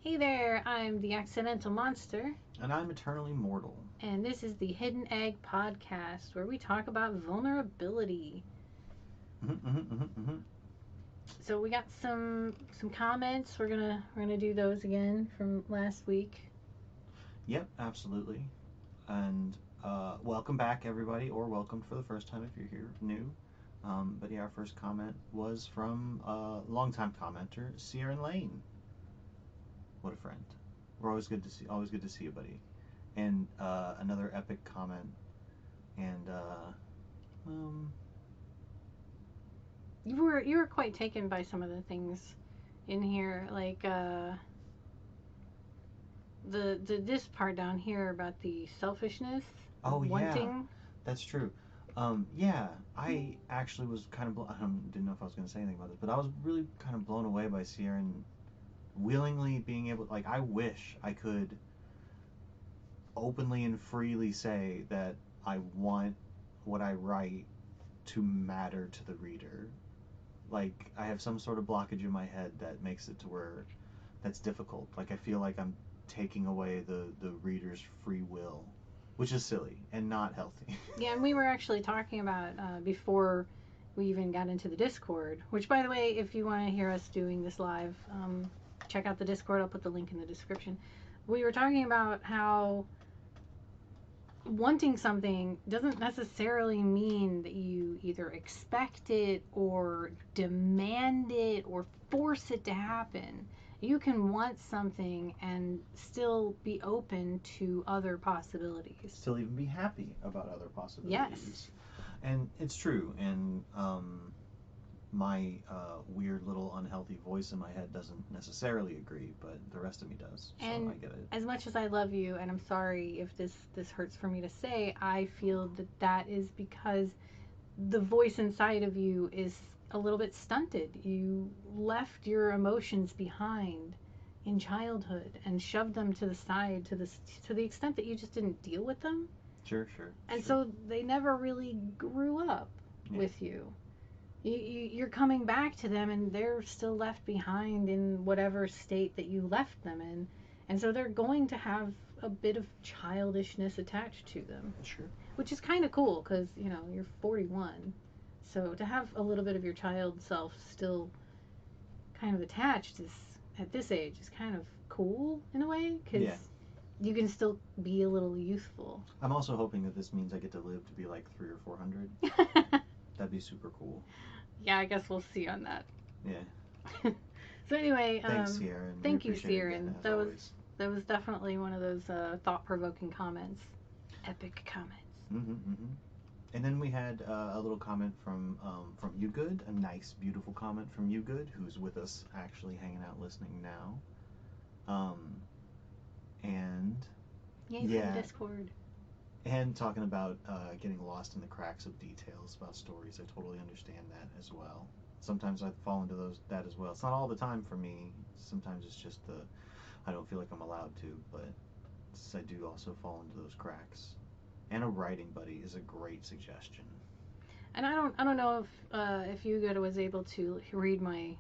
Hey there, I'm the Accidental Monster, And I'm eternally mortal. and this is the Hidden Egg Podcast where we talk about vulnerability. So we got some comments. We're gonna do those again from last week. Yep, absolutely. And welcome back, everybody, or welcome for the first time if you're here new. But yeah, our first comment was from longtime commenter Sierra Lane. What a friend. We're always good to see you, buddy. And another epic comment. And um, You were quite taken by some of the things in here, like the this part down here about the selfishness, oh yeah, wanting. that's true. Yeah, I actually was kind of I didn't know if I was going to say anything about this, but I was really kind of blown away by Sierra and willingly being able, like, I wish I could openly and freely say that I want what I write to matter to the reader. Like, I have some sort of blockage in my head that makes it to where that's difficult. Like, I feel like I'm taking away the reader's free will, which is silly and not healthy. Yeah, and we were actually talking about before we even got into the Discord. Which, by the way, if you want to hear us doing this live, check out the Discord. I'll put the link in the description. We were talking about how wanting something doesn't necessarily mean that you either expect it or demand it or force it to happen. You can want something and still be open to other possibilities. Still even be happy about other Yes. possibilities. And it's true. And my weird little unhealthy voice in my head doesn't necessarily agree, but the rest of me does. So I And get it. as much as I love you, and I'm sorry if this hurts for me to say, I feel that that is because the voice inside of you is a little bit stunted. You left your emotions behind in childhood and shoved them to the side to the extent that you just didn't deal with them. Sure, sure, And sure. so they never really grew up Yeah. with you. You're coming back to them and they're still left behind in whatever state that you left them in. And so they're going to have a bit of childishness attached to them, Sure. which is kind of cool because, you're 41. So to have a little bit of your child self still kind of attached is, at this age, is kind of cool in a way because Yeah. you can still be a little youthful. I'm also hoping that this means I get to live to be like 300 or 400. That'd be super cool. Yeah, I guess we'll see on that. Yeah. So anyway, Thanks, Sierra, and we thank you, appreciate it Siren. again as That was always. that was definitely one of those thought-provoking comments. Epic comments. Mm-hmm. And then we had a little comment from You Good, a nice, beautiful comment from You Good, who's with us, actually hanging out, listening now. Um, and Yay for the yeah, Discord. and talking about getting lost in the cracks of details about stories. I totally understand that as well. Sometimes I fall into that as well. It's not all the time for me. Sometimes it's just I don't feel like I'm allowed to, but I do also fall into those cracks. And a writing buddy is a great suggestion. And I don't know if Hugo was able to read my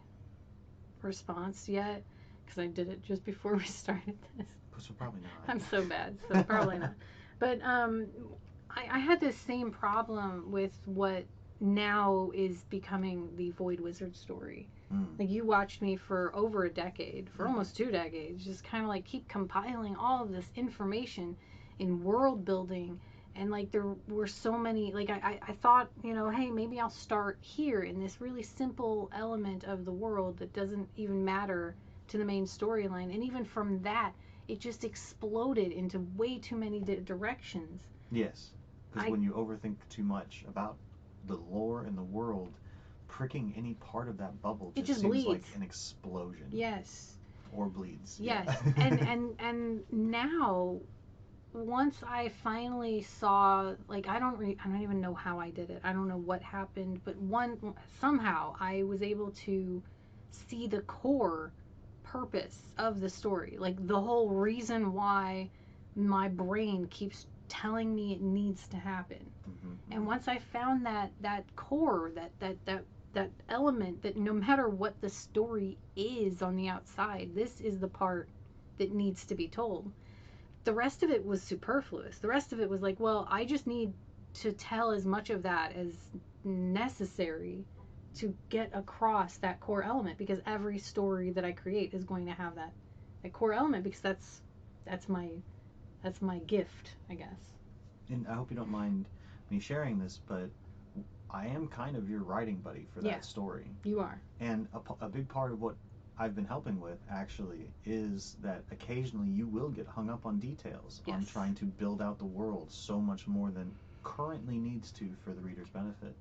response yet because I did it just before we started this. So probably not. I'm so bad, so probably not. But I had this same problem with what now is becoming the Void Wizard story. Mm. Like, you watched me for over a decade, for Mm-hmm. almost 2 decades, just kind of like keep compiling all of this information in world building. And like, there were so many, like, I thought, hey, maybe I'll start here in this really simple element of the world that doesn't even matter to the main storyline. And even from that, it just exploded into way too many directions. Yes, because I when you overthink too much about the lore and the world, pricking any part of that bubble It just just seems bleeds. like an explosion. Yes. Or bleeds. Yes. Yeah. And now, once I finally saw, like, I don't even know how I did it. I don't know what happened, but somehow I was able to see the core purpose of the story. Like, the whole reason why my brain keeps telling me it needs to happen. Mm-hmm, And mm-hmm. once I found that core, that element, that no matter what the story is on the outside, this is the part that needs to be told. The rest of it was superfluous. The rest of it was like, well, I just need to tell as much of that as necessary to get across that core element, because every story that I create is going to have that core element, because that's my that's my gift, I guess. And I hope you don't mind me sharing this, but I am kind of your writing buddy for Yeah, that story. you are. And a big part of what I've been helping with actually is that occasionally you will get hung up on details, Yes. on trying to build out the world so much more than currently needs to for the reader's benefit,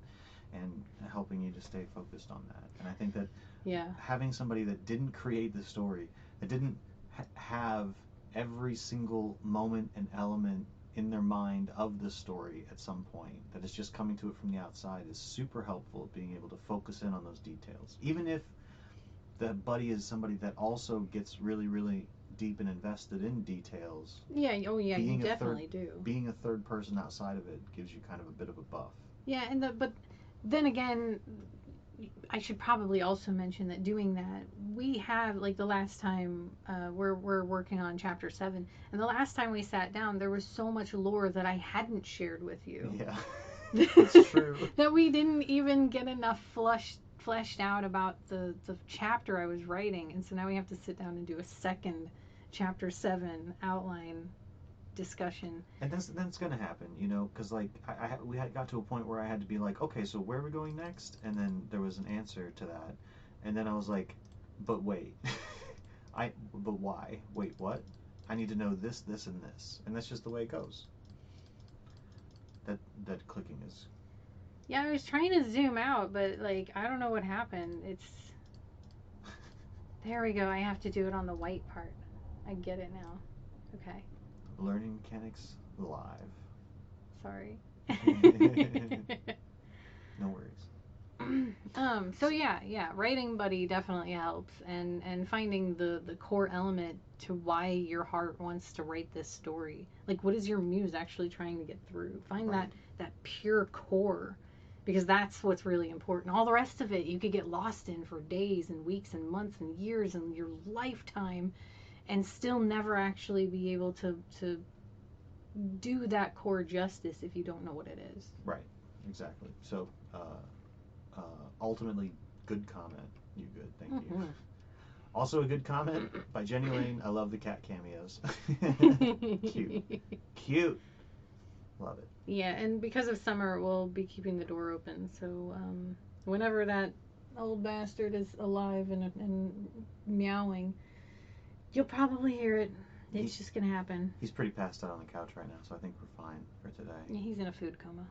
and helping you to stay focused on that. And I think that Yeah. having somebody that didn't create the story, that didn't have every single moment and element in their mind of the story at some point, that is just coming to it from the outside, is super helpful at being able to focus in on those details. Even if the buddy is somebody that also gets really, really deep and invested in details. Yeah, oh yeah, you Being a definitely third, do. being a third person outside of it gives you kind of a bit of a buff. Yeah, but then again, I should probably also mention that doing that, we have, like, the last time, we're working on chapter 7, and the last time we sat down, there was so much lore that I hadn't shared with you. Yeah, that's true. That we didn't even get enough fleshed out about the chapter I was writing, and so now we have to sit down and do a second chapter 7 outline discussion. And that's gonna happen, you know, because like we had got to a point where I had to be like, okay, so where are we going next? And then there was an answer to that, and then I was like, but wait, but why? Wait, what? I need to know this, this, and this, and that's just the way it goes. That clicking is. Yeah, I was trying to zoom out, but, like, I don't know what happened. There we go. I have to do it on the white part. I get it now. Okay. Learning mechanics live. Sorry. No worries. So yeah, writing buddy definitely helps, and finding the core element to why your heart wants to write this story. Like, what is your muse actually trying to get through? Find Right. that pure core, because that's what's really important. All the rest of it you could get lost in for days and weeks and months and years and your lifetime, and still never actually be able to do that core justice if you don't know what it is. Right. Exactly. So, ultimately, good comment. You good? Thank you. Mm-hmm. Also, a good comment by Jenny Lane. I love the cat cameos. Cute. Cute. Love it. Yeah, and because of summer, we'll be keeping the door open. So whenever that old bastard is alive and meowing, you'll probably hear it. It's just gonna happen. He's pretty passed out on the couch right now, so I think we're fine for today. Yeah, he's in a food coma.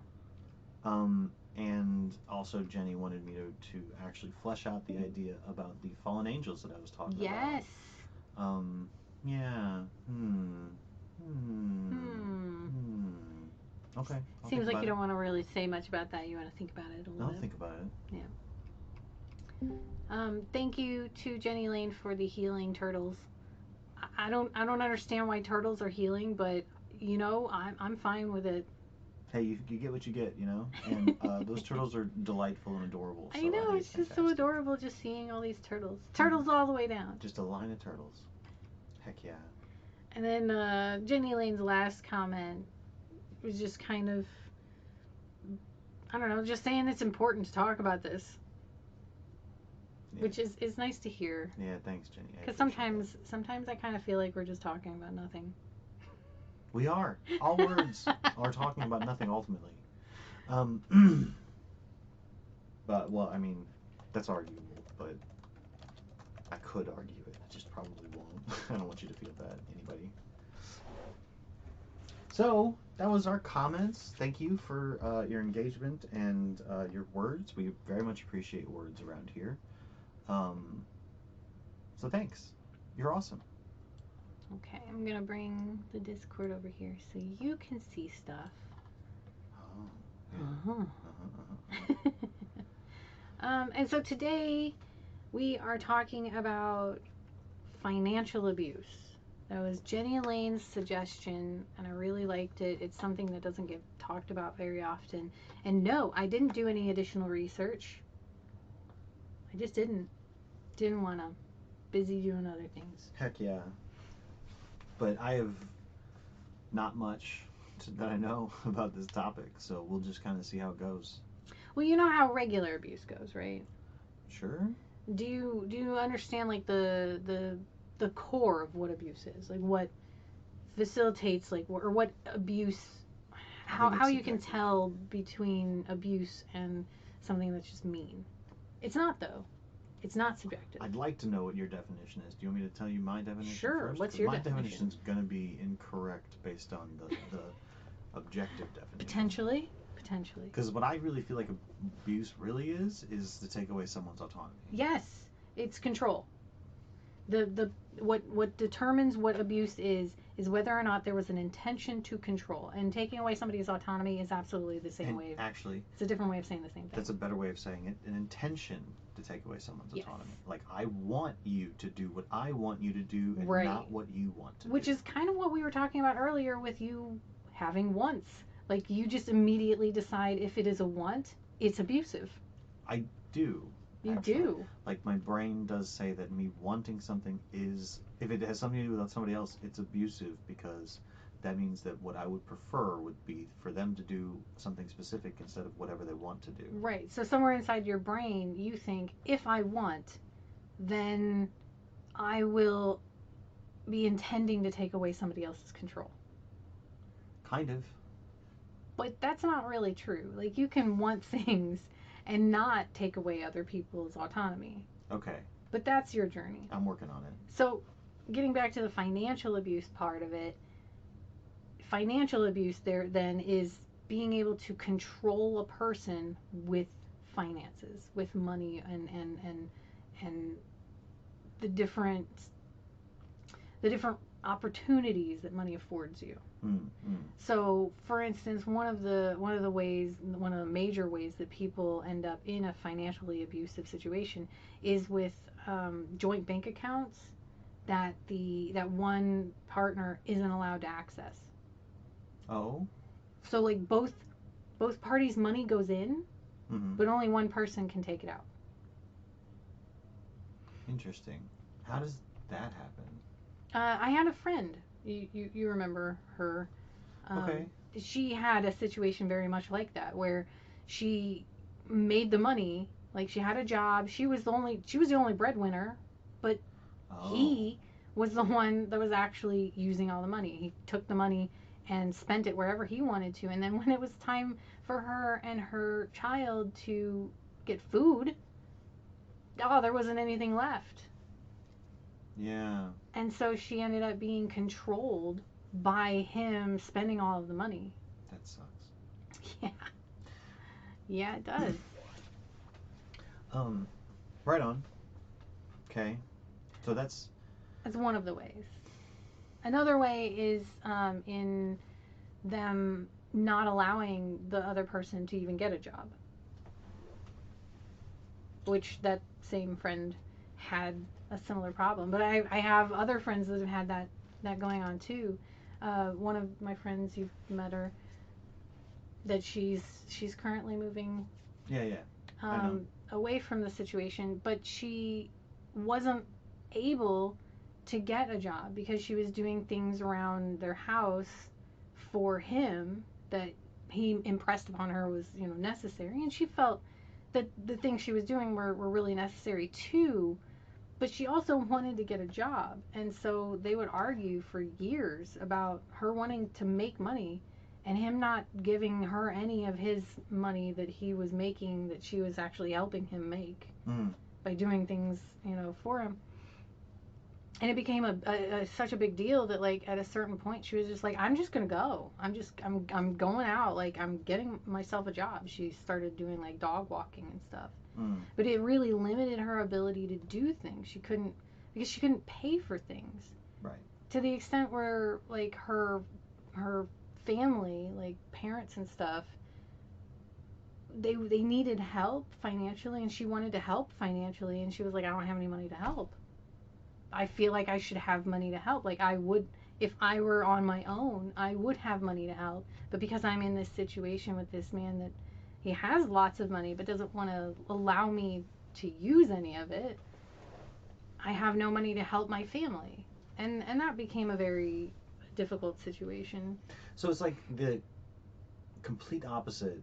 And also Jenny wanted me to actually flesh out the idea about the fallen angels that I was talking about. Yes. Yeah. Okay. I'll Seems think like about you it. don't want to really say much about that. You want to think about it a little I'll bit. think about it. Yeah. Thank you to Jenny Lane for the healing turtles. I don't understand why turtles are healing, but I'm fine with it. Hey, you get what you get, you know? And those turtles are delightful and adorable. So I know, think it's just so fantastic. adorable just seeing all these turtles. Turtles all the way down. Just a line of turtles. Heck yeah. And then Jenny Lane's last comment was just kind of, I don't know, just saying it's important to talk about this. Yeah. Which is nice to hear. Yeah, thanks, Jenny. Because sometimes I kind of feel like we're just talking about nothing. We are. All words are talking about nothing ultimately. But, well, I mean, that's arguable, but I could argue it. I just probably won't. I don't want you to feel bad, anybody. So, that was our comments. Thank you for your engagement and your words. We very much appreciate words around here. So thanks. You're awesome. Okay, I'm going to bring the Discord over here so you can see stuff. Oh, Yeah. Uh-huh. And so today we are talking about financial abuse. That was Jenny Lane's suggestion, and I really liked it. It's something that doesn't get talked about very often. And no, I didn't do any additional research. I just didn't want to. Busy doing other things. Heck yeah. But I have not much that I know about this topic, so we'll just kind of see how it goes. Well, you know how regular abuse goes, right? Sure. Do you understand like the core of what abuse is? Like what facilitates like or what abuse I how think it's how you can subjective. tell between abuse and something that's just mean. It's not though. It's not subjective. I'd like to know what your definition is. Do you want me to tell you my definition Sure. first? What's Because your my definition? definition is going to be incorrect based on the objective definition. Potentially. Potentially. Because what I really feel like abuse really is to take away someone's autonomy. Yes. It's control. The what determines what abuse is whether or not there was an intention to control. And taking away somebody's autonomy is absolutely the same And way. actually, It's a different way of saying the same thing. that's a better way of saying it. An intention to take away someone's Yes. autonomy. Like, I want you to do what I want you to do and Right. not what you want to Which do. is kind of what we were talking about earlier with you having wants. Like you just immediately decide if it is a want, it's abusive. I do, You actually. do. Like, my brain does say that me wanting something is, if it has something to do with somebody else, it's abusive because that means that what I would prefer would be for them to do something specific instead of whatever they want to do. Right. So somewhere inside your brain, you think if I want, then I will be intending to take away somebody else's control. Kind of. But that's not really true. Like you can want things and not take away other people's autonomy. Okay, But that's your journey. I'm working on it. So, getting back to the financial abuse part of it, financial abuse there then is being able to control a person with finances, with money and the different the different opportunities that money affords you. Mm, mm. So, for instance, one of the major ways that people end up in a financially abusive situation is with joint bank accounts that one partner isn't allowed to access. Oh? So, like both parties' money goes in, Mm-hmm. but only one person can take it out. Interesting. How does that happen? I had a friend. You remember her? Okay. Um, she had a situation very much like that where she made the money, like she had a job. She was the only breadwinner, but Oh. he was the one that was actually using all the money. He took the money and spent it wherever he wanted to. And then when it was time for her and her child to get food, oh, there wasn't anything left. Yeah. And so she ended up being controlled by him spending all of the money. That sucks. Yeah. Yeah, it does. Um, right on. Okay. So that's That's one of the ways. Another way is in them not allowing the other person to even get a job, which that same friend had a similar problem. But I have other friends that have had that going on too. One of my friends, you've met her, that she's currently moving yeah, yeah. I know. away from the situation, but she wasn't able to get a job because she was doing things around their house for him that he impressed upon her was necessary, and she felt that the things she was doing were really necessary too, but she also wanted to get a job, and so they would argue for years about her wanting to make money and him not giving her any of his money that he was making, that she was actually helping him make Mm. by doing things for him. And it became such a big deal that like at a certain point she was just like, I'm just gonna go, I'm going out, like I'm getting myself a job. She started doing like dog walking and stuff, Mm. but it really limited her ability to do things. She couldn't, because she couldn't pay for things, Right. to the extent where like her family, like parents and stuff, they needed help financially, and she wanted to help financially, and she was like, I don't have any money to help. I feel like I should have money to help. Like I would, if I were on my own, I would have money to help. But because I'm in this situation with this man that he has lots of money but doesn't want to allow me to use any of it, I have no money to help my family. and that became a very difficult situation. So it's like the complete opposite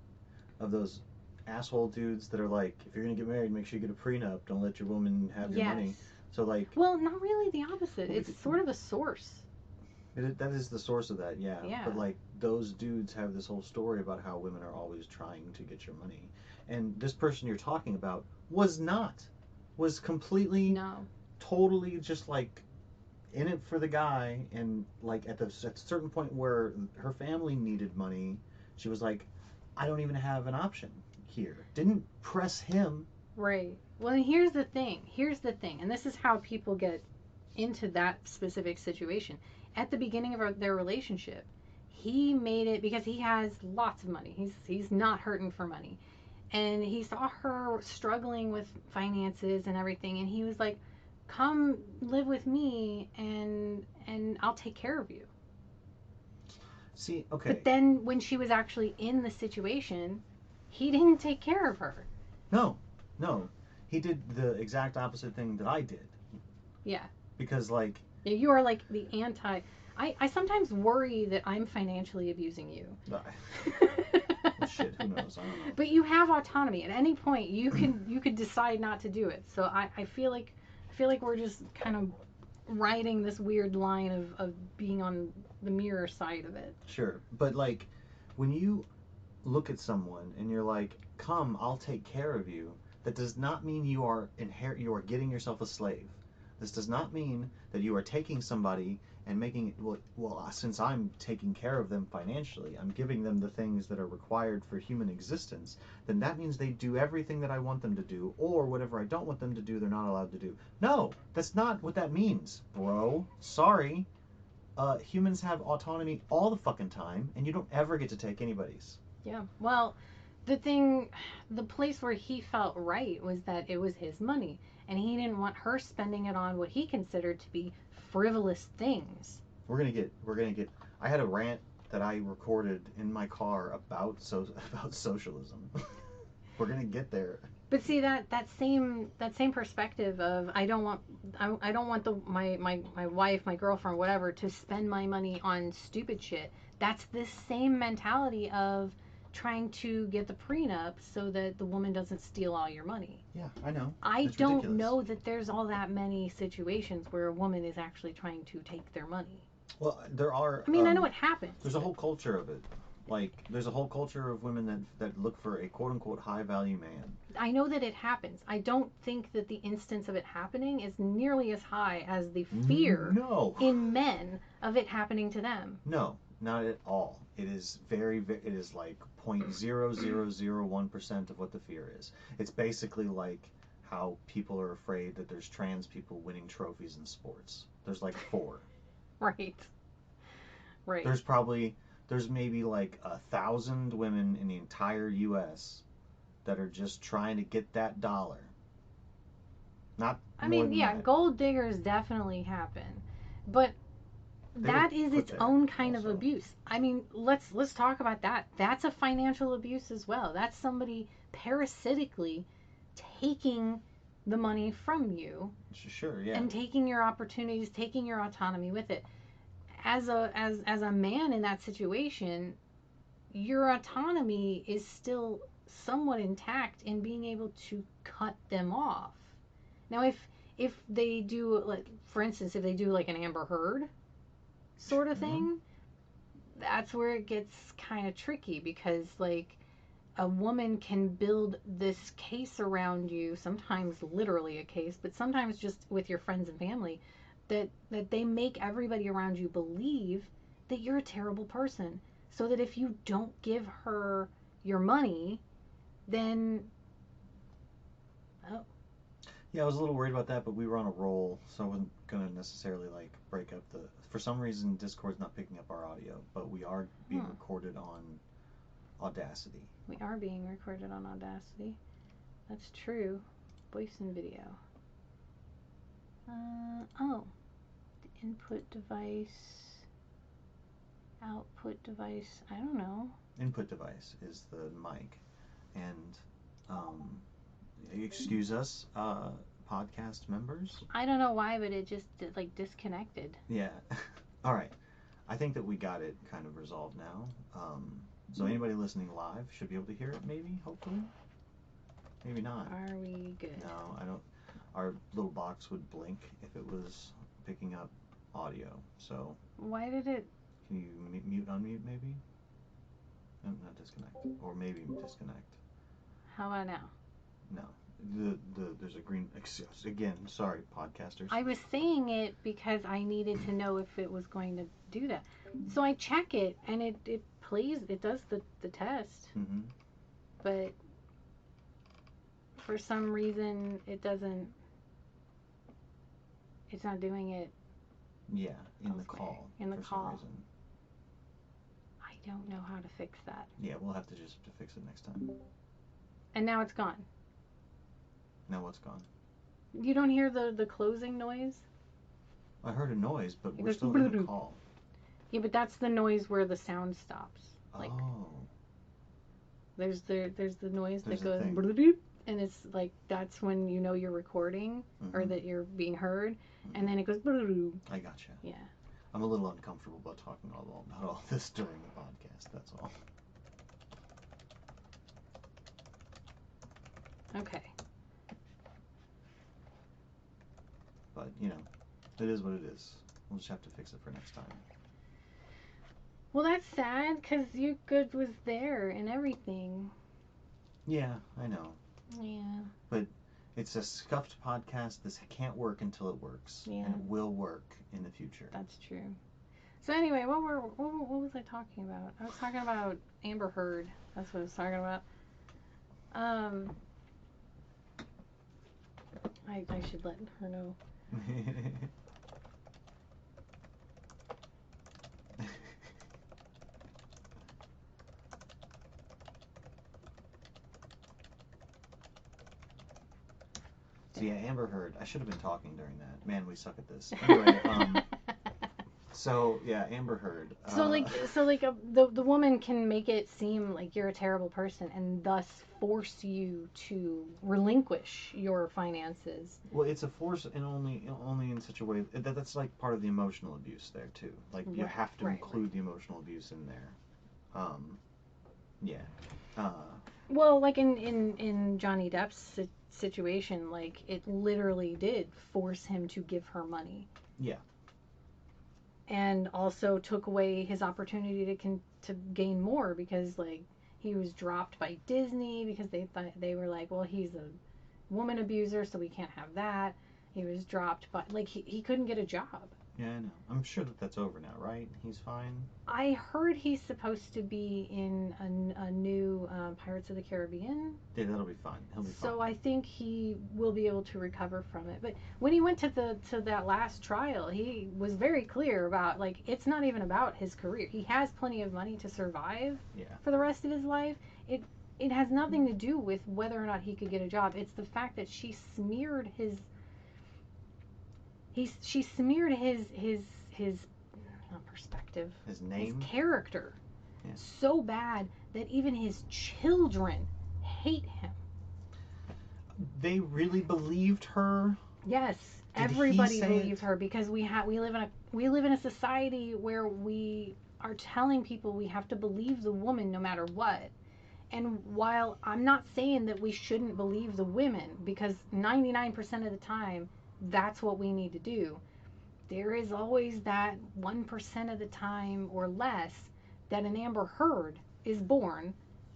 of those asshole dudes that are like, if you're gonna get married, make sure you get a prenup. Don't let your woman have your Yes. money. So like, Well, not really the opposite. well, It's sort of the source. that is the source of that, yeah. Yeah. But like, those dudes have this whole story about how women are always trying to get your money, and this person you're talking about was not, was completely, No. totally just like in it for the guy, and like at a certain point where her family needed money, she was like, I don't even have an option here. Didn't press him. Right. Well, and here's the thing. Here's the thing. And this is how people get into that specific situation. At the beginning of their relationship, he made it because he has lots of money. He's not hurting for money. And he saw her struggling with finances and everything, and he was like, "Come live with me and I'll take care of you." See, okay, But then when she was actually in the situation, he didn't take care of her. no, no, he did the exact opposite thing that I did, Yeah. because like, You are like the anti. I sometimes worry that I'm financially abusing you. well, shit, who knows? I don't know. But you have autonomy. At any point, you could decide not to do it. So I feel like we're just kind of riding this weird line of being on the mirror side of it. Sure, but like, when you look at someone and you're like, "Come, I'll take care of you," that does not mean you are getting yourself a slave. This does not mean that you are taking somebody and making it, since I'm taking care of them financially, I'm giving them the things that are required for human existence, then that means they do everything that I want them to do, or whatever I don't want them to do, they're not allowed to do. No, that's not what that means, bro. Sorry. Humans have autonomy all the fucking time, and you don't ever get to take anybody's. Yeah. Well, the thing, the place where he felt right was that it was his money, and he didn't want her spending it on what he considered to be frivolous things. We're gonna get. I had a rant that I recorded in my car about about socialism. We're gonna get there. But see that same perspective of I don't want my wife, my girlfriend, whatever, to spend my money on stupid shit. That's this same mentality of trying to get the prenup so that the woman doesn't steal all your money. Yeah, I know. I It's don't ridiculous. know that there's all that many situations where a woman is actually trying to take their money. Well, there are. I mean, I know it happens, There's a but whole culture of it. Like, there's a whole culture of women that look for a quote unquote high value man. I know that it happens. I don't think that the instance of it happening is nearly as high as the fear No. in men of it happening to them. No, not at all. It is it is like 0.0001% of what the fear is. It's basically like how people are afraid that there's trans people winning trophies in sports. There's like four. Right. Right. There's probably, there's maybe like 1,000 women in the entire U.S. that are just trying to get that dollar. Not I more mean, than yeah, that. gold diggers definitely happen. But They were that is put its there own kind of also. abuse. I mean, let's talk about that. That's a financial abuse as well. That's somebody parasitically taking the money from you Sure, yeah. and taking your opportunities, taking your autonomy with it. As a man in that situation, your autonomy is still somewhat intact in being able to cut them off. Now, if they do, like, for instance, if they do like an Amber Heard sort of Mm-hmm. thing, that's where it gets kind of tricky because like a woman can build this case around you, sometimes literally a case, but sometimes just with your friends and family, that they make everybody around you believe that you're a terrible person. So that if you don't give her your money, then oh, Yeah, I was a little worried about that, but we were on a roll, so I wasn't gonna necessarily like break up the. For some reason, Discord's not picking up our audio, but we are being hmm, recorded on Audacity. we are being recorded on Audacity. That's true. Voice and video. Oh, the input device, output device. I don't know. Input device is the mic, and excuse us, podcast members. I don't know why, but it just like disconnected. Yeah. All right. I think that we got it kind of resolved now. So anybody listening live should be able to hear it, maybe, hopefully. Maybe not. Are we good? No, I don't. Our little box would blink if it was picking up audio. So Why did it? can you mute, unmute, maybe? No, not disconnect, or maybe disconnect. How about now? No, there's a green. Again, sorry, podcasters. I was saying it because I needed to know if it was going to do that. So I check it and it plays. It does the test, Mm-hmm. but for some reason it doesn't. It's not doing it. Yeah, in the elsewhere. call. In the for call. some reason. I don't know how to fix that. Yeah, we'll have to just fix it next time. And now it's gone. Now what's gone? You don't hear the closing noise? I heard a noise, but It we're goes still in the bloop. call. Yeah, but that's the noise where the sound stops. Like Oh. there's the noise There's that a goes thing. bloop, and it's like that's when you know you're recording or Mhm. that you're being heard, Mhm. and then it goes bloop. I gotcha. Yeah. I'm a little uncomfortable about talking about all this during the podcast. That's all. Okay. But you know, it is what it is. We'll just have to fix it for next time. Well, that's sad because you good was there and everything. Yeah, I know. Yeah. But it's a scuffed podcast. This can't work until it works, Yeah. and it will work in the future. That's true. So anyway, what was I talking about? I was talking about Amber Heard. That's what I was talking about. I should let her know. So yeah, Amber Heard. I should have been talking during that. Man, we suck at this. Anyway, so yeah, Amber Heard. The woman can make it seem like you're a terrible person and thus force you to relinquish your finances. Well, it's a force, and only in such a way that's like part of the emotional abuse there too. Like you Right, have to right, include right. the emotional abuse in there. Yeah. Well, like in Johnny Depp's situation, like it literally did force him to give her money. Yeah. And also took away his opportunity to gain more because like he was dropped by Disney because they thought they were like, well, he's a woman abuser, so we can't have that. He was dropped by like he couldn't get a job. Yeah, I know. I'm sure that that's over now, right? He's fine. I heard he's supposed to be in a new Pirates of the Caribbean. Yeah, that'll be fine. He'll be fine. So I think he will be able to recover from it. But when he went to that last trial, he was very clear about like it's not even about his career. He has plenty of money to survive Yeah. for the rest of his life. It has nothing to do with whether or not he could get a job. It's the fact that she smeared she smeared his not perspective, His name. his character Yeah. so bad that even his children hate him. They really believed her. Yes, Did everybody he say believes it? her because we live in a society where we are telling people we have to believe the woman no matter what. And while I'm not saying that we shouldn't believe the women because 99% of the time that's what we need to do, there is always that 1% of the time or less that an Amber Heard is born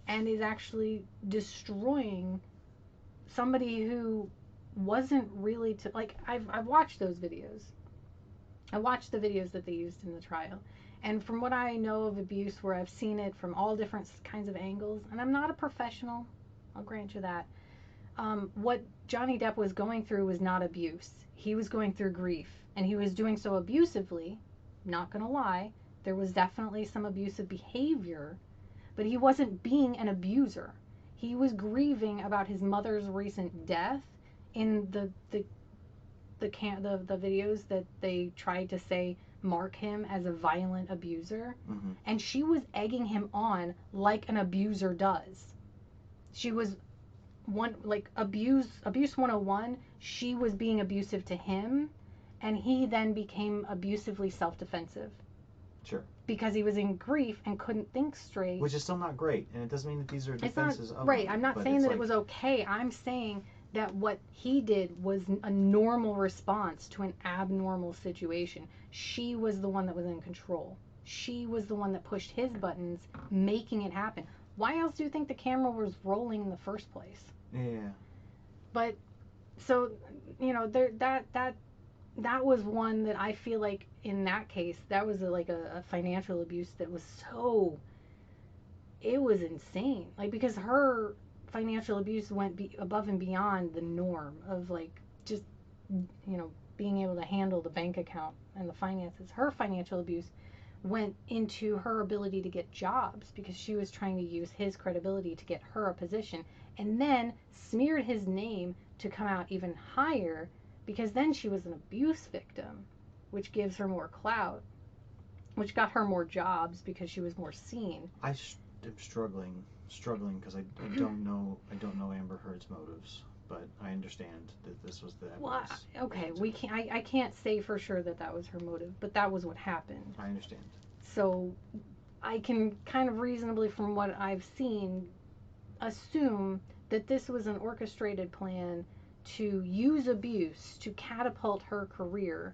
and is actually destroying somebody who wasn't really to like I've watched those videos. I watched the videos that they used in the trial. And from what I know of abuse where I've seen it from all different kinds of angles, and I'm not a professional, I'll grant you that. What Johnny Depp was going through was not abuse. He was going through grief, and he was doing so abusively. Not gonna lie, there was definitely some abusive behavior, but he wasn't being an abuser. He was grieving about his mother's recent death in the videos that they tried to say mark him as a violent abuser. Mm-hmm. And she was egging him on like an abuser does. She was one like abuse 101, she was being abusive to him, and he then became abusively self-defensive Sure. because he was in grief and couldn't think straight. Which is still not great, and it doesn't mean that these are It's not defenses of right. him, I'm not but saying it's that it like, was okay. I'm saying that what he did was a normal response to an abnormal situation. She was the one that was in control. She was the one that pushed his buttons, making it happen. Why else do you think the camera was rolling in the first place? yeah. But so, there that was one that I feel like in that case that was like a financial abuse that was so, it was insane. Like, because her financial abuse went above and beyond the norm of like just, being able to handle the bank account and the finances. Her financial abuse went into her ability to get jobs because she was trying to use his credibility to get her a position, and then smeared his name to come out even higher because then she was an abuse victim, which gives her more clout, which got her more jobs because she was more seen. Am struggling because I don't know Amber Heard's motives, but I understand that this was the Well, evidence. okay, we can't. I can't say for sure that that was her motive, but that was what happened. I understand. So I can kind of reasonably, from what I've seen, assume that this was an orchestrated plan to use abuse to catapult her career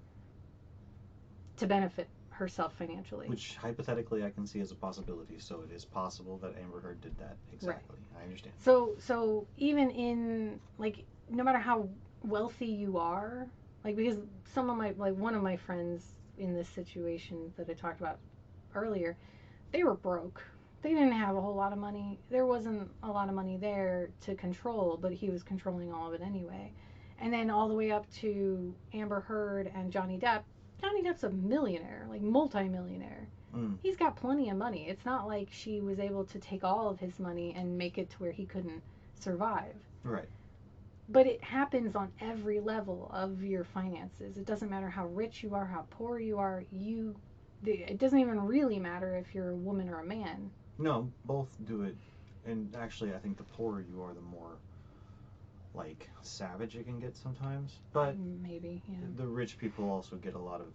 to benefit herself financially. Which hypothetically I can see as a possibility. So it is possible that Amber Heard did that. Exactly. Right. I understand. So even in, like, no matter how wealthy you are, like, because some of my, like, one of my friends in this situation that I talked about earlier, they were broke. They didn't have a whole lot of money. There wasn't a lot of money there to control, but he was controlling all of it anyway. And then all the way up to Amber Heard and Johnny Depp. Johnny Depp's a millionaire, like multi-millionaire. Mm. He's got plenty of money. It's not like she was able to take all of his money and make it to where he couldn't survive. Right. But it happens on every level of your finances. It doesn't matter how rich you are, how poor you are. It doesn't even really matter if you're a woman or a man. No, both do it. And actually, I think the poorer you are, the more like savage it can get sometimes. But maybe, yeah. The rich people also get a lot of,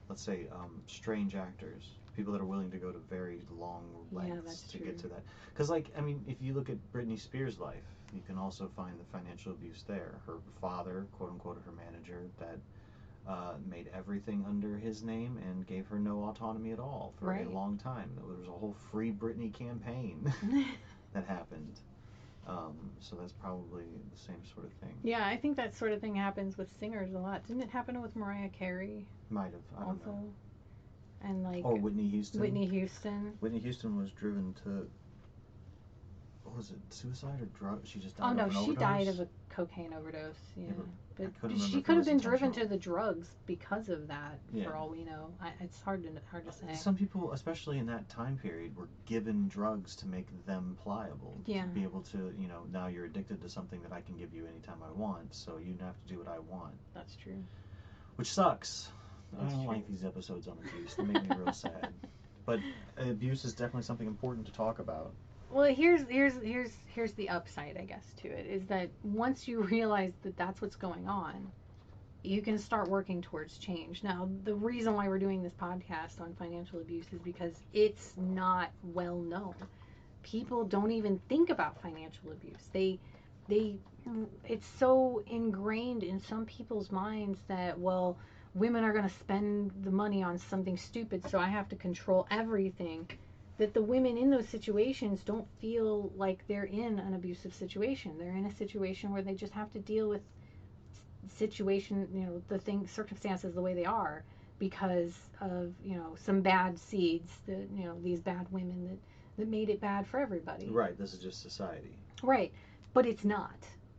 let's say, strange actors. People that are willing to go to very long lengths to get to that. Because, like, I mean, if you look at Britney Spears' life, you can also find the financial abuse there. Her father, quote unquote, her manager, that made everything under his name and gave her no autonomy at all for a long time. There was a whole Free Britney campaign that happened. So that's probably the same sort of thing. Yeah, I think that sort of thing happens with singers a lot. Didn't it happen with Mariah Carey? Might have. I don't know. And like, or Whitney Houston. Whitney Houston. Whitney Houston was driven to, what was it, suicide or drug? She just died of an overdose? She died of a cocaine overdose. Yeah, but she could have been driven to the drugs because of that. For all we know, it's hard to say. Some people, especially in that time period, were given drugs to make them pliable. Yeah. To be able to, now you're addicted to something that I can give you anytime I want, so you have to do what I want. That's true. Which sucks. I don't like these episodes on abuse. They make me real sad. But abuse is definitely something important to talk about. Well, here's the upside, I guess, to it, is that once you realize that that's what's going on, you can start working towards change. Now, the reason why we're doing this podcast on financial abuse is because it's not well known. People don't even think about financial abuse. It's so ingrained in some people's minds that, well, women are going to spend the money on something stupid, so I have to control everything, that the women in those situations don't feel like they're in an abusive situation. They're in a situation where they just have to deal with circumstances the way they are because of, some bad seeds, that, these bad women that made it bad for everybody. Right, this is just society. Right, but it's not.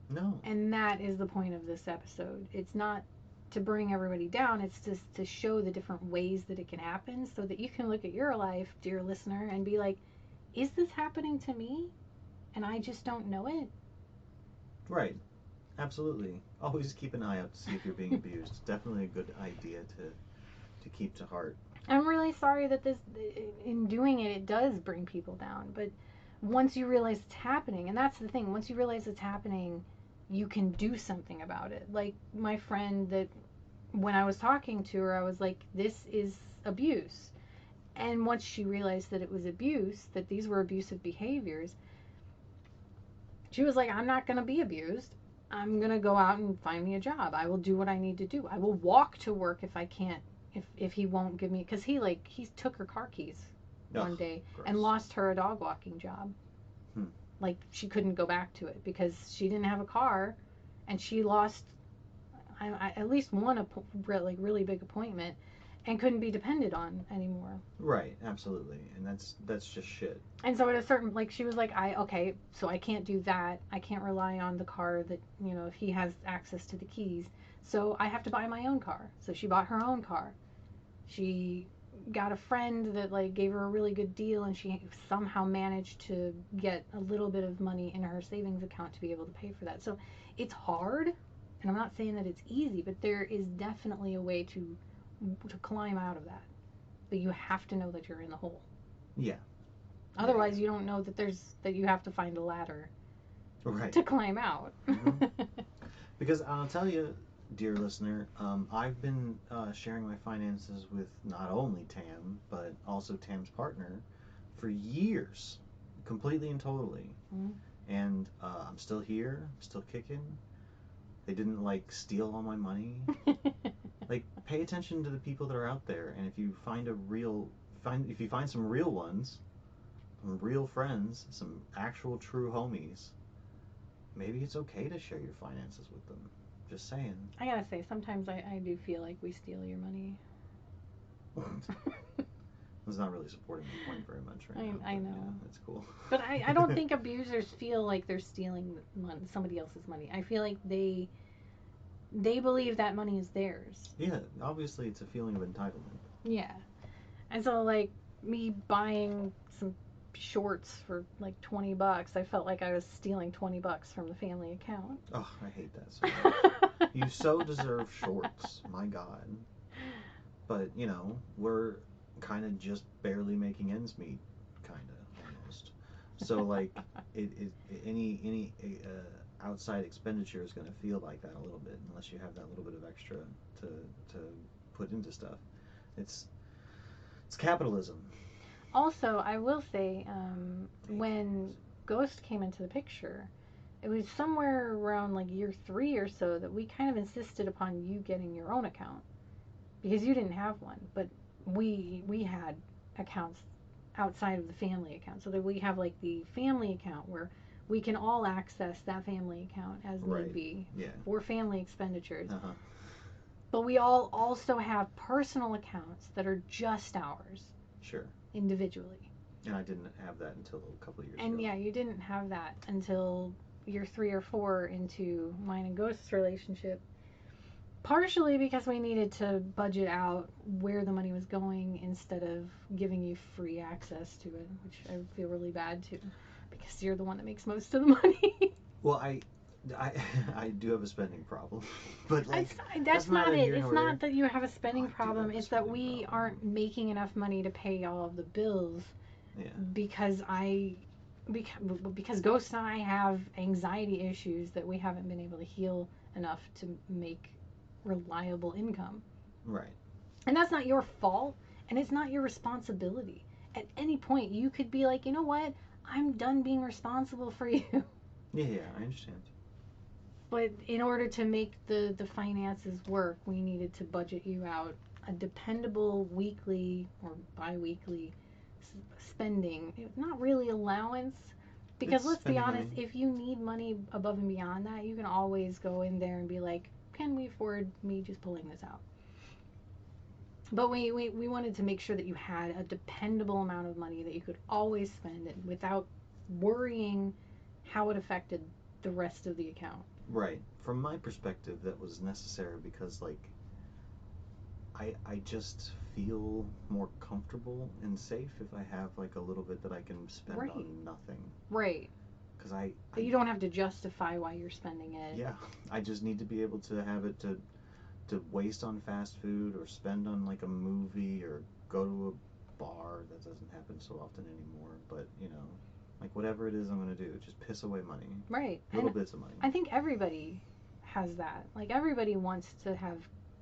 No. And that is the point of this episode. It's not to bring everybody down, it's just to show the different ways that it can happen so that you can look at your life, dear listener, and be like, is this happening to me? And I just don't know it? Right. Absolutely. Always keep an eye out to see if you're being abused. It's definitely a good idea to keep to heart. I'm really sorry that in doing it, it does bring people down. But once you realize it's happening, and that's the thing, once you realize it's happening, you can do something about it. Like my friend that when I was talking to her, I was like, this is abuse. And once she realized that it was abuse, that these were abusive behaviors, she was like, I'm not going to be abused. I'm going to go out and find me a job. I will do what I need to do. I will walk to work if I can't, if he won't give me, because he took her car keys Ugh, one day and gross. lost her a dog walking job. Hmm. Like she couldn't go back to it because she didn't have a car, and she lost at least one really big appointment, and couldn't be depended on anymore. Right, absolutely, and that's just shit. And so at a certain, like, she was like, okay, so I can't do that. I can't rely on the car that, if he has access to the keys. So I have to buy my own car. So she bought her own car. She got a friend that like gave her a really good deal, and she somehow managed to get a little bit of money in her savings account to be able to pay for that. So it's hard, and I'm not saying that it's easy, but there is definitely a way to climb out of that. But you have to know that you're in the hole. Yeah. Otherwise, you don't know that you have to find a ladder Right. to climb out. Hmm. Because I'll tell you, dear listener, I've been sharing my finances with not only Tam, but also Tam's partner for years, completely and totally. Mm. And I'm still here, still kicking. They didn't like steal all my money. Like, pay attention to the people that are out there, and if you find if you find some real ones, some real friends, some actual true homies, maybe it's okay to share your finances with them. Just saying. I gotta say, sometimes I do feel like we steal your money. It's not really supporting the point very much right now. I But know. yeah, that's cool. But I don't think abusers feel like they're stealing somebody else's money. I feel like they believe that money is theirs. Yeah, obviously it's a feeling of entitlement. Yeah. And so like me buying some shorts for like $20, I felt like I was stealing $20 from the family account. Oh, I hate that so much. You so deserve shorts, my God. But we're kind of just barely making ends meet, kind of almost. So like, any outside expenditure is going to feel like that a little bit unless you have that little bit of extra to put into stuff. It's it's capitalism. Also, I will say, Hate when capitalism. Ghost came into the picture, it was somewhere around like year 3 or so that we kind of insisted upon you getting your own account because you didn't have one, but we had accounts outside of the family account, so that we have like the family account where we can all access that family account as need Right. be Yeah. for family expenditures. Uh huh. But we all also have personal accounts that are just ours Sure. individually. And I didn't have that until a couple of years And ago. yeah, you didn't have that until year 3 or 4 into mine and Ghost's relationship. Partially because we needed to budget out where the money was going instead of giving you free access to it, which I feel really bad too, because you're the one that makes most of the money. Well, I, I do have a spending problem, but It's, like that's that's not neither it. here It's nor not there. that you have a Oh, spending I do problem. have a It's that spending we problem. aren't making enough money to pay all of the bills Yeah. because because Ghost and I have anxiety issues that we haven't been able to heal enough to make reliable income. Right. And that's not your fault, and it's not your responsibility. At any point, you could be like, you know what? I'm done being responsible for you. Yeah, yeah, I understand. But in order to make the finances work, we needed to budget you out a dependable weekly or bi-weekly spending. It's not really allowance, because It's let's be spending honest, money. if you need money above and beyond that, you can always go in there and be like, can we afford me just pulling this out? But we wanted to make sure that you had a dependable amount of money that you could always spend it without worrying how it affected the rest of the account. Right. From my perspective, that was necessary because like I just feel more comfortable and safe if I have like a little bit that I can spend Right. on nothing. Right. Because That you don't have to justify why you're spending it. yeah, I just need to be able to have it to waste on fast food or spend on like a movie or go to a bar. That doesn't happen so often anymore, but Like whatever it is I'm gonna do, just piss away money, Right. little And bits of money. I think everybody has that. Like everybody wants to have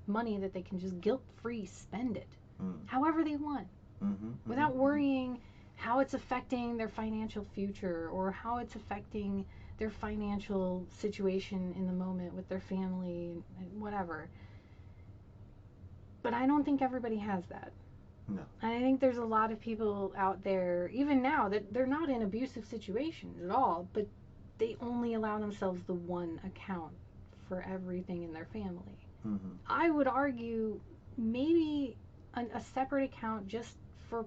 money that they can just guilt-free spend it Mm. however they want Mm-hmm, without mm-hmm. worrying how it's affecting their financial future or how it's affecting their financial situation in the moment with their family and whatever. But I don't think everybody has that. No. And I think there's a lot of people out there, even now, that they're not in abusive situations at all, but they only allow themselves the one account for everything in their family. Mm-hmm. I would argue maybe a separate account just for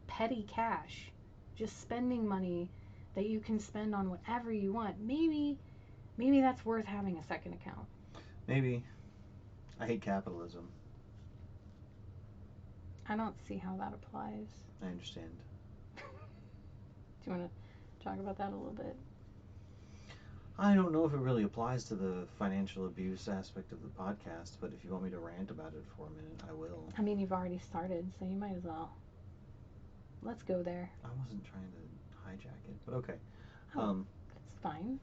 petty cash, just spending money that you can spend on whatever you want. Maybe that's worth having a second account. Maybe. I hate capitalism. I don't see how that applies. I understand. Do you want to talk about that a little bit? I don't know if it really applies to the financial abuse aspect of the podcast, but if you want me to rant about it for a minute, I will. I mean, you've already started, so you might as well. Let's go there. I wasn't trying to hijack it, but okay. Oh, that's fine.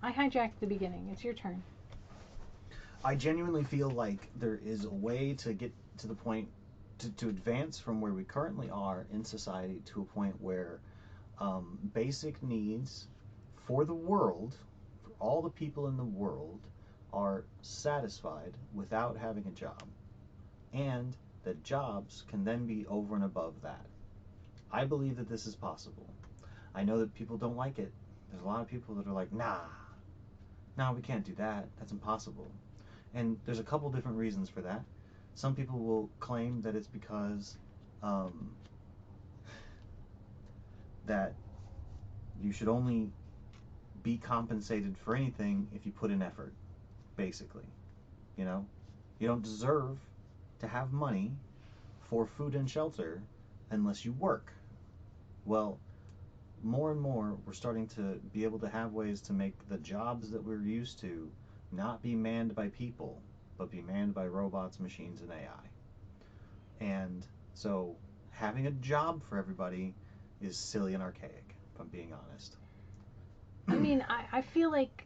I hijacked the beginning. It's your turn. I genuinely feel like there is a way to get to the point to advance from where we currently are in society to a point where basic needs for the world, for all the people in the world, are satisfied without having a job. And that jobs can then be over and above that. I believe that this is possible. I know that people don't like it. There's a lot of people that are like, nah, we can't do that. That's impossible. And there's a couple different reasons for that. Some people will claim that it's because um, that you should only be compensated for anything if you put in effort, basically. You know, you don't deserve to have money for food and shelter unless you work. Well, more and more we're starting to be able to have ways to make the jobs that we're used to not be manned by people, but be manned by robots, machines, and AI. And so having a job for everybody is silly and archaic, if I'm being honest. I mean, I feel like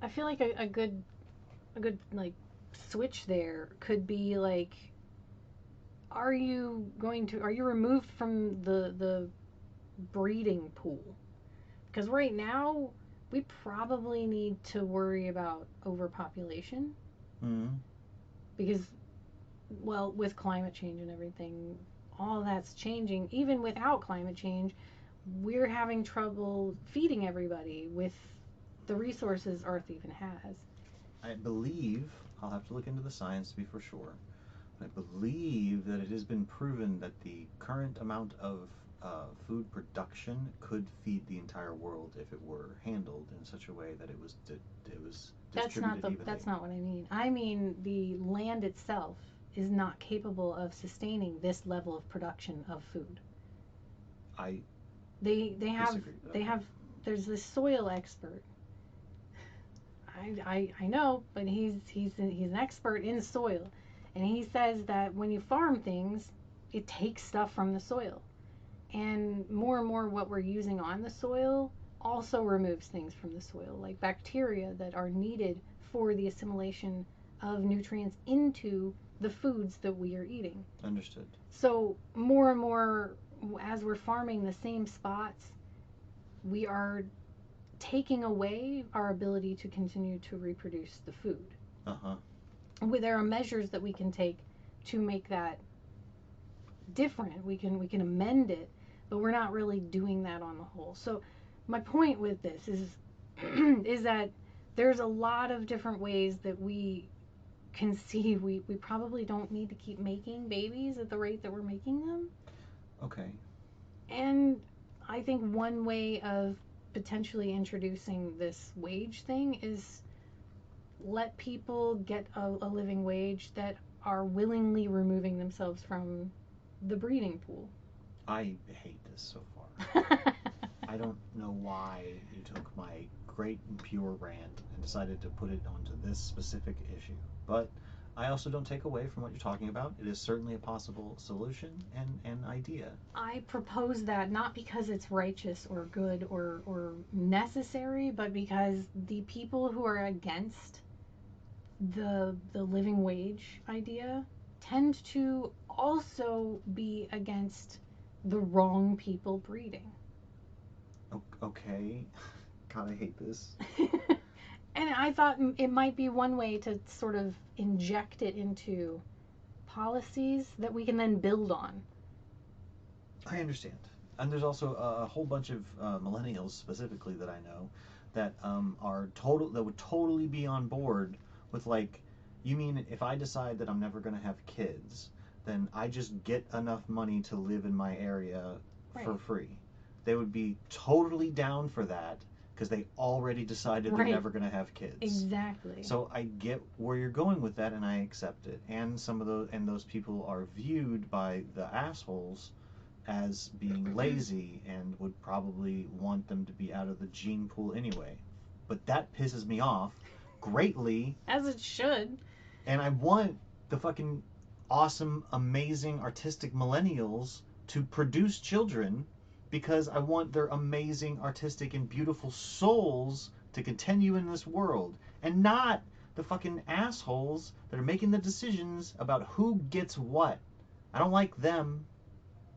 a good like switch there could be like, are you removed from the breeding pool? Because right now we probably need to worry about overpopulation Mm-hmm. because, well, with climate change and everything, all that's changing. Even without climate change, we're having trouble feeding everybody with the resources Earth even has. I believe, I'll have to look into the science to be for sure, I believe that it has been proven that the current amount of food production could feed the entire world if it were handled in such a way that it was distributed evenly. That's not what I mean. I mean the land itself is not capable of sustaining this level of production of food. I They have disagree, but they okay. have there's this soil expert. I know, but he's an expert in soil, and he says that when you farm things, it takes stuff from the soil, and more what we're using on the soil also removes things from the soil, like bacteria that are needed for the assimilation of nutrients into the foods that we are eating. Understood. So more and more, as we're farming the same spots, we are taking away our ability to continue to reproduce the food. Uh huh. There are measures that we can take to make that different. We can amend it, but we're not really doing that on the whole. So my point with this is is that there's a lot of different ways that we can see we probably don't need to keep making babies at the rate that we're making them. Okay. And I think one way of potentially introducing this wage thing is let people get a living wage that are willingly removing themselves from the breeding pool. I hate this so far. I don't know why you took my great and pure rant and decided to put it onto this specific issue, but I also don't take away from what you're talking about. It is certainly a possible solution and an idea. I propose that not because it's righteous or good or necessary, but because the people who are against the living wage idea tend to also be against the wrong people breeding. Okay. God, I hate this. And I thought it might be one way to sort of inject it into policies that we can then build on. I understand. And there's also a whole bunch of millennials specifically that I know that that would totally be on board with like, you mean if I decide that I'm never going to have kids, then I just get enough money to live in my area Right. for free. They would be totally down for that because they already decided they're Right. never going to have kids. Exactly. So I get where you're going with that, and I accept it. And those people are viewed by the assholes as being lazy and would probably want them to be out of the gene pool anyway. But that pisses me off greatly, As it should. and I want the fucking awesome, amazing, artistic millennials to produce children because I want their amazing, artistic, and beautiful souls to continue in this world and not the fucking assholes that are making the decisions about who gets what. I don't like them.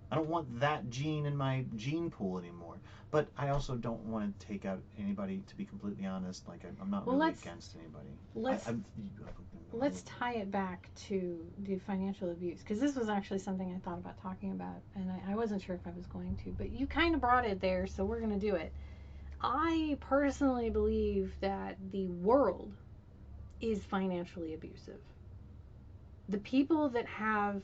I don't want that gene in my gene pool anymore. But I also don't want to take out anybody. To be completely honest, like I'm not Well, really against anybody. let's I'm, let's tie it back to the financial abuse, because this was actually something I thought about talking about, and I wasn't sure if I was going to, but you kind of brought it there, so we're going to do it. I personally believe that the world is financially abusive. The people that have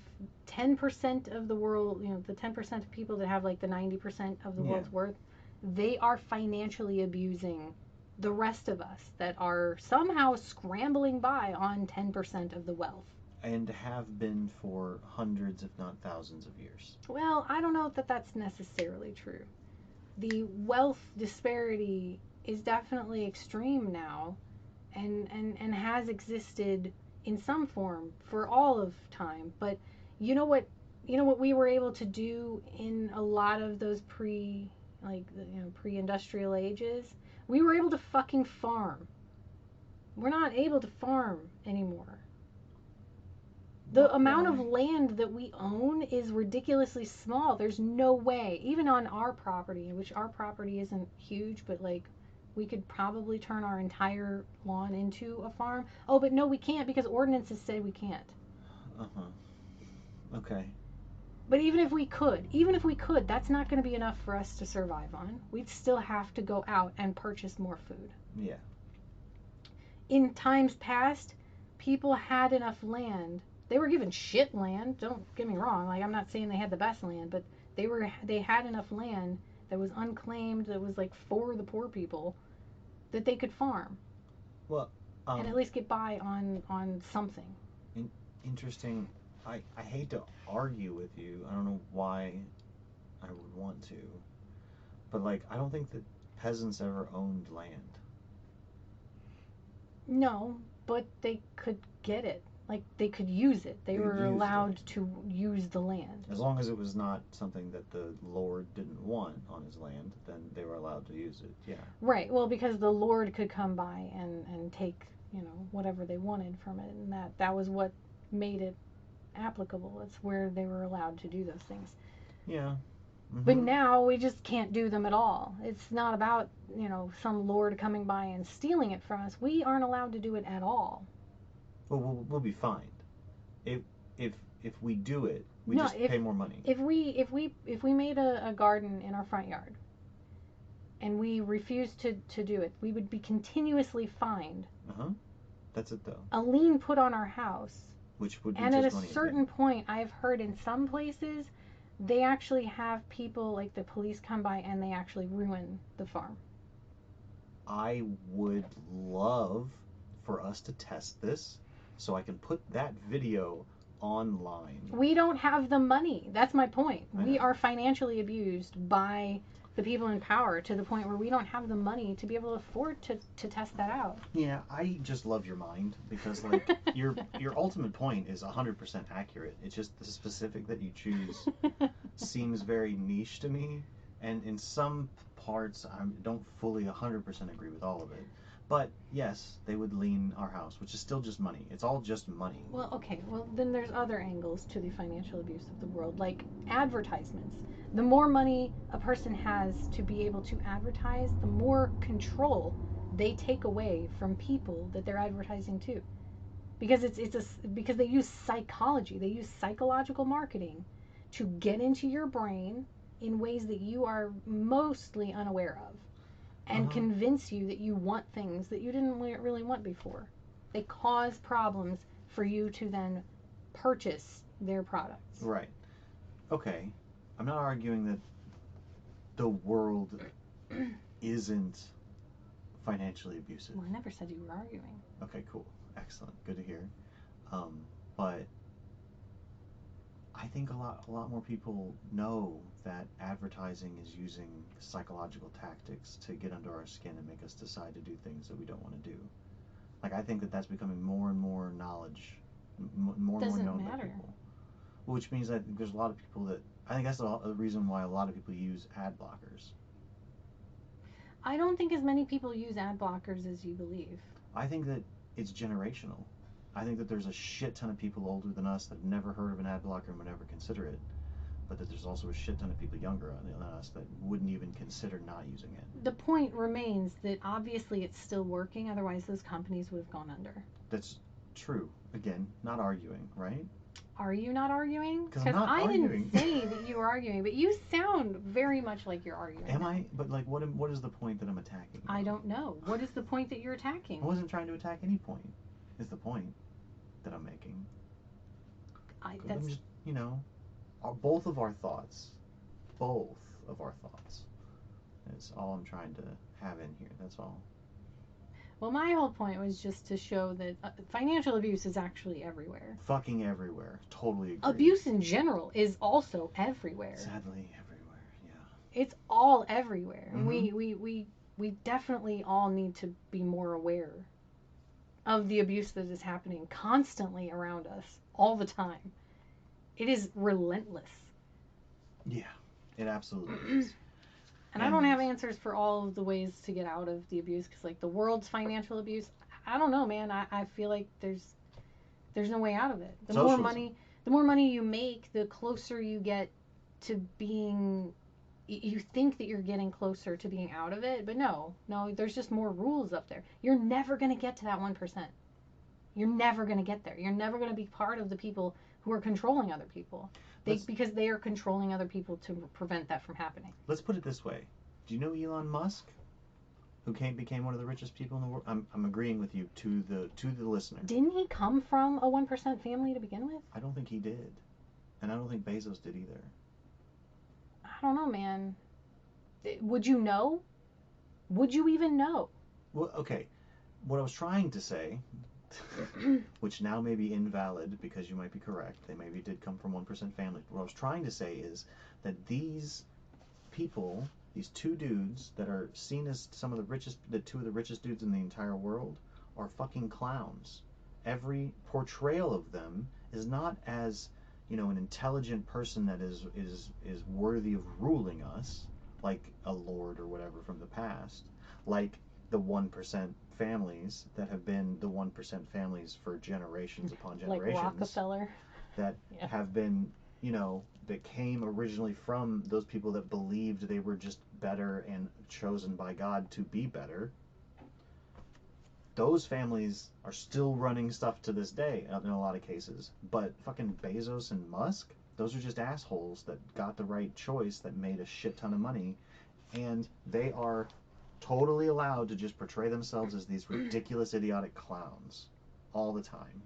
10% of the world, the 10% of people that have like the 90% of the Yeah. world's worth, they are financially abusing the rest of us that are somehow scrambling by on 10% of the wealth. And have been for hundreds, if not thousands, of years. Well, I don't know that that's necessarily true. The wealth disparity is definitely extreme now, and has existed in some form for all of time. But you know what we were able to do in a lot of those pre-industrial ages? We were able to fucking farm. We're not able to farm anymore. The amount of Why? land that we own is ridiculously small. There's no way, even on our property, which our property isn't huge, but like we could probably turn our entire lawn into a farm. Oh, but no, we can't because ordinances say we can't. Uh huh. Okay. But even if we could, that's not going to be enough for us to survive on. We'd still have to go out and purchase more food. Yeah. In times past, people had enough land. They were given shit land, don't get me wrong. Like, I'm not saying they had the best land, but they had enough land that was unclaimed, that was like for the poor people, that they could farm Well, and at least get by on something. in, interesting. I hate to argue with you. I don't know why I would want to, but like I don't think that peasants ever owned land. No, but they could get it. Like, they could use it. They They were used allowed it. to use the land. As long as it was not something that the Lord didn't want on his land, then they were allowed to use it. Yeah. Right. Well, because the Lord could come by and take, whatever they wanted from it, and that was what made it applicable. It's where they were allowed to do those things. Yeah. But Mm-hmm. now we just can't do them at all. It's not about, some Lord coming by and stealing it from us. We aren't allowed to do it at all. Well, we'll be fine. If if if we do it, we No, just pay more money. if we made a garden in our front yard and we refused to do it, we would be continuously fined, Uh huh. That's it though. a lien put on our house. Which would be And at a just money certain again. point, I've heard in some places, they actually have people, like the police, come by and they actually ruin the farm. I would love for us to test this so I can put that video online. We don't have the money. That's my point. I We know. are financially abused by the people in power to the point where we don't have the money to be able to afford to test that out. Yeah, I just love your mind because like your ultimate point is 100% accurate. It's just the specific that you choose seems very niche to me, and in some parts I don't fully 100% agree with all of it. But yes, they would lien our house, which is still just money. It's all just money. Well, okay. Well, then there's other angles to the financial abuse of the world, like advertisements. The more money a person has to be able to advertise, the more control they take away from people that they're advertising to. Because because they use psychology, they use psychological marketing to get into your brain in ways that you are mostly unaware of and Uh-huh. convince you that you want things that you didn't really want before. They cause problems for you to then purchase their products. Right. Okay. I'm not arguing that the world isn't financially abusive. Well, I never said you were arguing. Okay, cool. Excellent. Good to hear. But I think a lot more people know that advertising is using psychological tactics to get under our skin and make us decide to do things that we don't want to do. Like I think that that's becoming more and more knowledge, more and more Doesn't known by matter. people. Which means that there's a lot of people that I think that's the reason why a lot of people use ad blockers. I don't think as many people use ad blockers as you believe. I think that it's generational. I think that there's a shit ton of people older than us that have never heard of an ad blocker and would never consider it. But that there's also a shit ton of people younger than us that wouldn't even consider not using it. The point remains that obviously it's still working, otherwise, those companies would have gone under. That's true. Again, not arguing, right? Are you not arguing? Because I'm Because not I arguing. didn't say that you were arguing, but you sound very much like you're arguing. Am I? But like, what is the point that I'm attacking? I don't know. What is the point that you're attacking? I wasn't trying to attack any point. Is the point that I'm making? I'm just, both of our thoughts, both of our thoughts, is all I'm trying to have in here. That's all. Well, my whole point was just to show that financial abuse is actually everywhere. Fucking everywhere. Totally agree. Abuse in general is also everywhere. Sadly, everywhere. Yeah. It's all everywhere. Mm-hmm. We definitely all need to be more aware of the abuse that is happening constantly around us all the time. It is relentless. Yeah, it absolutely is. And I don't have answers for all of the ways to get out of the abuse because, like, the world's financial abuse, I don't know, man. I feel like there's no way out of it. The more money you make, the closer you get to being. You think that you're getting closer to being out of it, but no, there's just more rules up there. You're never gonna get to that 1%. You're never gonna get there. You're never gonna be part of the people who are controlling other people. Because they are controlling other people to prevent that from happening. Let's put it this way. Do you know Elon Musk, who became one of the richest people in the world? I'm agreeing with you to the listener. Didn't he come from a 1% family to begin with? I don't think he did, and I don't think Bezos did either. I don't know, man. Would you know? Would you even know? Well, okay. What I was trying to say, which now may be invalid because you might be correct, they maybe did come from 1% family. What I was trying to say is that these people, these two dudes that are seen as two of the richest dudes in the entire world, are fucking clowns. Every portrayal of them is not as, an intelligent person that is worthy of ruling us, like a lord or whatever from the past, like the 1% families that have been the 1% families for generations upon generations. Like Rockefeller. That have been, that came originally from those people that believed they were just better and chosen by God to be better. Those families are still running stuff to this day in a lot of cases. But fucking Bezos and Musk, those are just assholes that got the right choice that made a shit ton of money. And they are totally allowed to just portray themselves as these ridiculous, idiotic clowns all the time.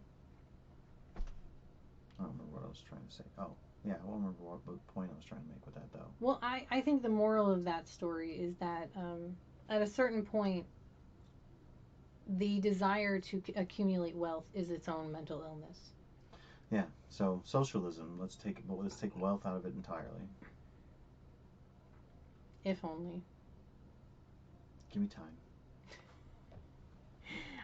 I don't remember what I was trying to say. Oh, yeah, I don't remember what point I was trying to make with that, though. Well, I think the moral of that story is that at a certain point, the desire to accumulate wealth is its own mental illness. Yeah, so socialism, let's take wealth out of it entirely. If only. Give me time.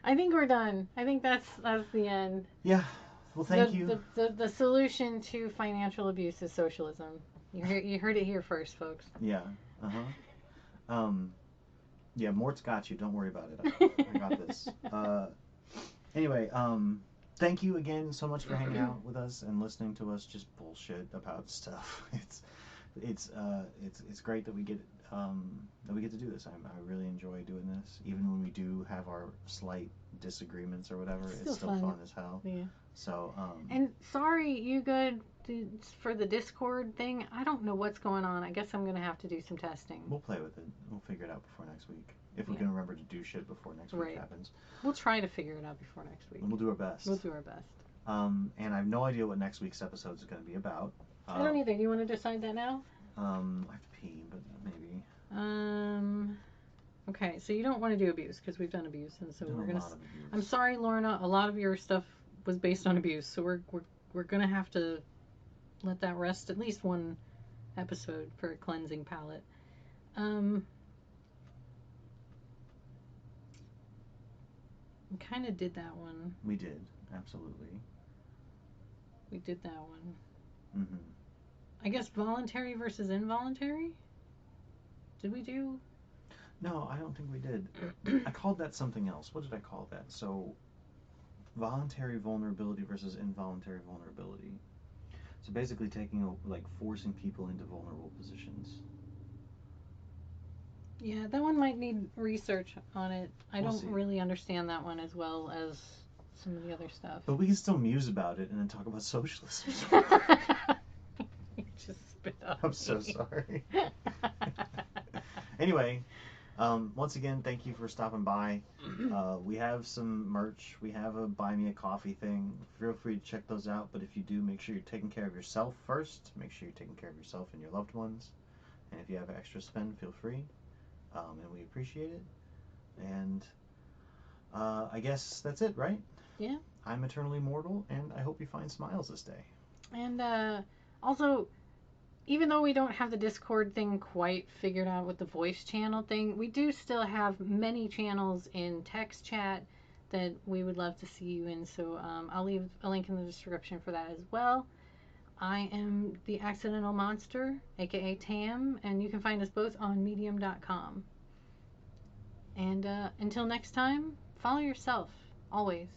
I think we're done. I think that's the end. Yeah. Well, thank you. The solution to financial abuse is socialism. You heard it here first, folks. Yeah. Uh huh. Um. Yeah. Mort's got you. Don't worry about it. I got this. Anyway. Thank you again so much for hanging out with us and listening to us just bullshit about stuff. It's great that we get to do this. I really enjoy doing this, even when we do have our slight disagreements or whatever. It's still fun as hell. Yeah. So And sorry, you good for the Discord thing. I don't know what's going on. I guess I'm gonna have to do some testing. We'll play with it. We'll figure it out before next week. If we Yeah. can remember to do shit before next week happens. We'll try to figure it out before next week. And we'll do our best. We'll do our best. And I have no idea what next week's episode is going to be about. I don't either. Do you want to decide that now? I have to pee, but maybe. Okay, so you don't want to do abuse because we've done abuse, and so we're gonna. Abuse. I'm sorry, Lorna. A lot of your stuff was based on abuse, so we're gonna have to let that rest at least one episode for a cleansing palate. We kind of did that one. We did, absolutely. We did that one. Mm-hmm. I guess voluntary versus involuntary? Did we do? No, I don't think we did. I called that something else. What did I call that? So, voluntary vulnerability versus involuntary vulnerability. So basically forcing people into vulnerable positions. Yeah, that one might need research on it. I We'll don't see. really understand that one as well as some of the other stuff. But we can still muse about it and then talk about socialism. You just spit up. I'm so sorry. Anyway, once again, thank you for stopping by. We have some merch. We have a buy me a coffee thing. Feel free to check those out. But if you do, make sure you're taking care of yourself first. Make sure you're taking care of yourself and your loved ones. And if you have extra spend, feel free. And we appreciate it. And I guess that's it, right? Yeah. I'm eternally mortal, and I hope you find smiles this day. And also, even though we don't have the Discord thing quite figured out with the voice channel thing, we do still have many channels in text chat that we would love to see you in. So I'll leave a link in the description for that as well. I am the Accidental Monster, aka TAM, and you can find us both on medium.com. And until next time, follow yourself, always.